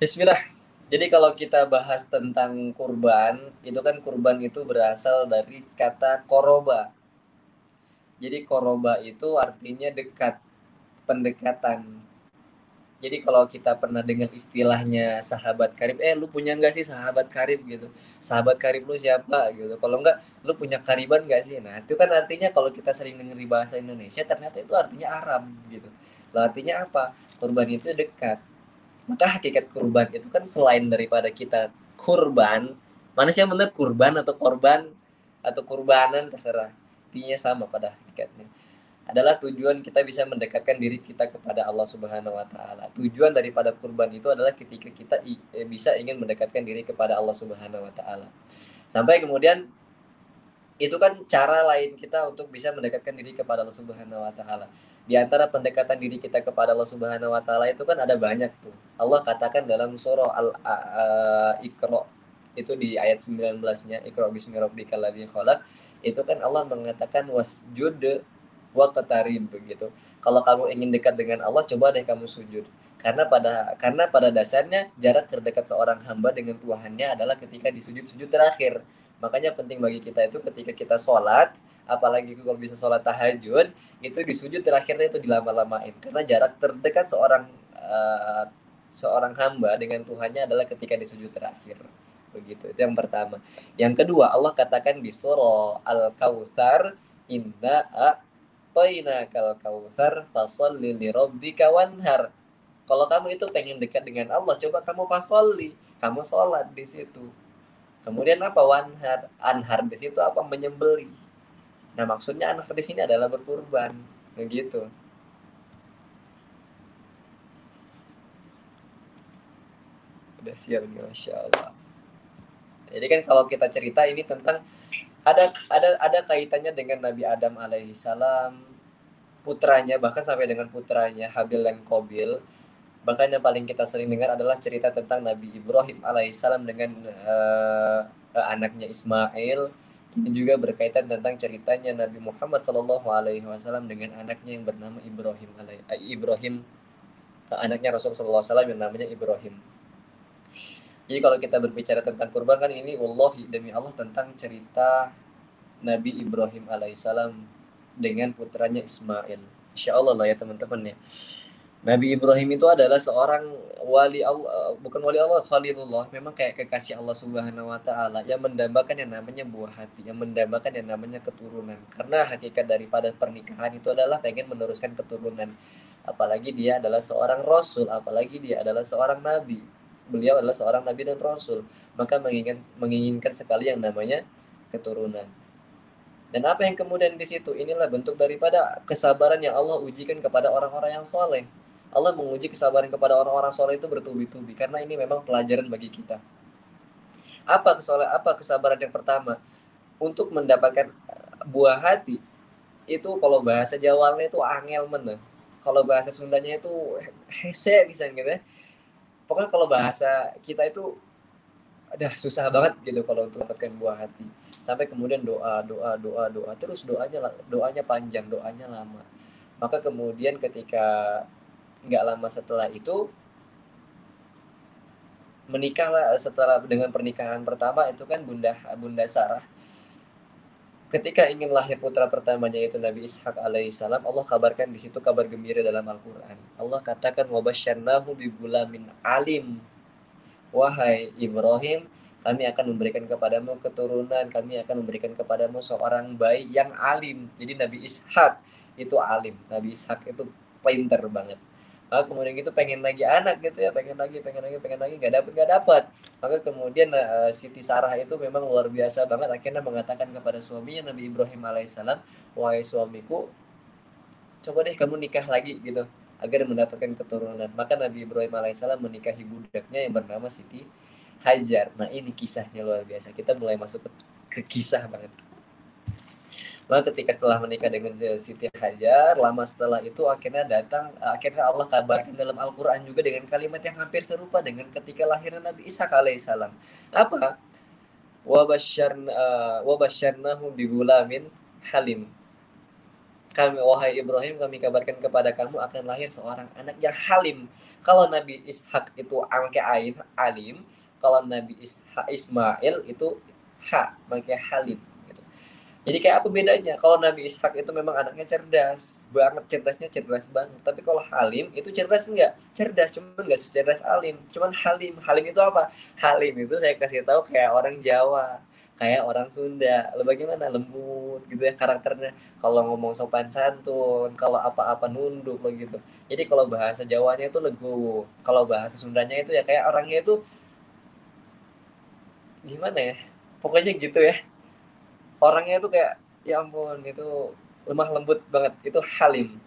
Bismillah. Jadi kalau kita bahas tentang kurban, itu kan kurban itu berasal dari kata koroba. Jadi koroba itu artinya dekat, pendekatan. Jadi kalau kita pernah dengar istilahnya sahabat karib, lu punya nggak sih sahabat karib gitu? Sahabat karib lu siapa gitu? Kalau nggak, lu punya kariban nggak sih? Nah itu kan artinya kalau kita sering dengar di bahasa Indonesia, ternyata itu artinya Arab gitu. Lah artinya apa? Kurban itu dekat. Maka hakikat kurban itu kan selain daripada kita kurban, mana sih yang benar kurban atau korban atau kurbanan terserah. Intinya sama pada hakikatnya. Adalah tujuan kita bisa mendekatkan diri kita kepada Allah Subhanahu wa taala. Tujuan daripada kurban itu adalah ketika kita bisa ingin mendekatkan diri kepada Allah Subhanahu wa taala. Sampai kemudian itu kan cara lain kita untuk bisa mendekatkan diri kepada Allah Subhanahu wa taala. Di antara pendekatan diri kita kepada Allah Subhanahu wa taala itu kan ada banyak tuh. Allah katakan dalam surah Al-Iqra itu di ayat 19-nya, Iqra bismi rabbikal ladzi khalaq, itu kan Allah mengatakan wasjud waqtarib begitu. Kalau kamu ingin dekat dengan Allah, coba deh kamu sujud. Karena pada dasarnya jarak terdekat seorang hamba dengan Tuhannya adalah ketika di sujud-sujud terakhir. Makanya penting bagi kita itu ketika kita sholat, apalagi kalau bisa sholat tahajud, itu di sujud terakhirnya itu dilama-lamain. Karena jarak terdekat seorang hamba dengan Tuhannya adalah ketika di sujud terakhir. Begitu, itu yang pertama. Yang kedua, Allah katakan di surah Al-Kautsar, inna a'tainakal kautsar fasholli lirabbika wanhar. Kalau kamu itu pengen dekat dengan Allah, coba kamu fasolli, kamu sholat di situ. Kemudian apa wanhar? Anhar di situ apa? Menyembeli. Nah, maksudnya anhar di sini adalah berkurban. Begitu. Udah siap nih, Masya Allah. Jadi kan kalau kita cerita ini tentang ada kaitannya dengan Nabi Adam alaihissalam, putranya, bahkan sampai dengan putranya Habil dan Qabil. Bahkan yang paling kita sering dengar adalah cerita tentang Nabi Ibrahim alaihissalam dengan anaknya Ismail. Ini juga berkaitan tentang ceritanya Nabi Muhammad Shallallahu Alaihi Wasallam dengan anaknya yang bernama Ibrahim, anaknya Rasulullah SAW yang namanya Ibrahim. Jadi kalau kita berbicara tentang kurban kan ini wallahi demi Allah tentang cerita Nabi Ibrahim alaihissalam dengan putranya Ismail. Insya Allah lah ya teman-teman ya. Nabi Ibrahim itu adalah seorang wali Allah, bukan wali Allah, Khalilullah, memang kayak kekasih Allah Subhanahu wa taala yang mendambakan yang namanya buah hati, yang mendambakan yang namanya keturunan. Karena hakikat daripada pernikahan itu adalah pengen meneruskan keturunan. Apalagi dia adalah seorang rasul, apalagi dia adalah seorang nabi. Beliau adalah seorang nabi dan rasul, maka menginginkan sekali yang namanya keturunan. Dan apa yang kemudian di situ? Inilah bentuk daripada kesabaran yang Allah ujikan kepada orang-orang yang soleh. Allah menguji kesabaran kepada orang-orang soleh itu bertubi-tubi. Karena ini memang pelajaran bagi kita. Apa kesabaran yang pertama? Untuk mendapatkan buah hati, itu kalau bahasa Jawanya itu angel men. Kalau bahasa Sundanya itu hese bisa gitu ya. Pokoknya kalau bahasa kita itu ada susah banget gitu kalau untuk mendapatkan buah hati. Sampai kemudian doa terus doanya panjang, doanya lama. Maka kemudian ketika nggak lama setelah itu menikahlah. Setelah dengan pernikahan pertama itu kan bunda bunda Sarah ketika ingin lahir putra pertamanya itu Nabi Ishak alaihissalam, Allah kabarkan di situ kabar gembira dalam Al-Quran. Allah katakan wabasyarnahu bigulamin alim. Wahai Ibrahim, kami akan memberikan kepadamu keturunan, kami akan memberikan kepadamu seorang bayi yang alim. Jadi Nabi Ishak itu alim, Nabi Ishak itu pinter banget. Maka kemudian itu pengen lagi anak gitu ya, pengen lagi, nggak dapat. Maka kemudian Siti Sarah itu memang luar biasa banget, akhirnya mengatakan kepada suaminya Nabi Ibrahim alaihissalam, wahai suamiku, coba deh kamu nikah lagi gitu agar mendapatkan keturunan. Maka Nabi Ibrahim alaihissalam menikahi budaknya yang bernama Siti Hajar. Nah ini kisahnya luar biasa. Kita mulai masuk ke kisah banget. Maka ketika setelah menikah dengan Siti Hajar, lama setelah itu akhirnya Allah kabarkan dalam Al-Quran juga dengan kalimat yang hampir serupa dengan ketika lahirnya Nabi Ishak alaihissalam. Apa? Wabasyarnahu bigulamin halim. Wahai Ibrahim, kami kabarkan kepada kamu akan lahir seorang anak yang halim. Kalau Nabi Ishak itu angke ain, alim. Kalau Nabi Ismail itu pakai halim. Gitu. Jadi kayak apa bedanya? Kalau Nabi Ishak itu memang anaknya cerdas, banget cerdasnya cerdas banget. Tapi kalau Halim itu cerdas enggak? Cerdas, cuman enggak secerdas Alim. Cuman Halim. Halim itu apa? Halim itu saya kasih tahu kayak orang Jawa, kayak orang Sunda. Lo bagaimana? Lembut gitu ya karakternya. Kalau ngomong sopan santun, kalau apa-apa nunduk lo gitu. Jadi kalau bahasa Jawanya itu legowo. Kalau bahasa Sundanya itu ya kayak orangnya itu gimana ya? Pokoknya gitu ya. Orangnya tuh kayak ya ampun itu lemah lembut banget, itu Halim.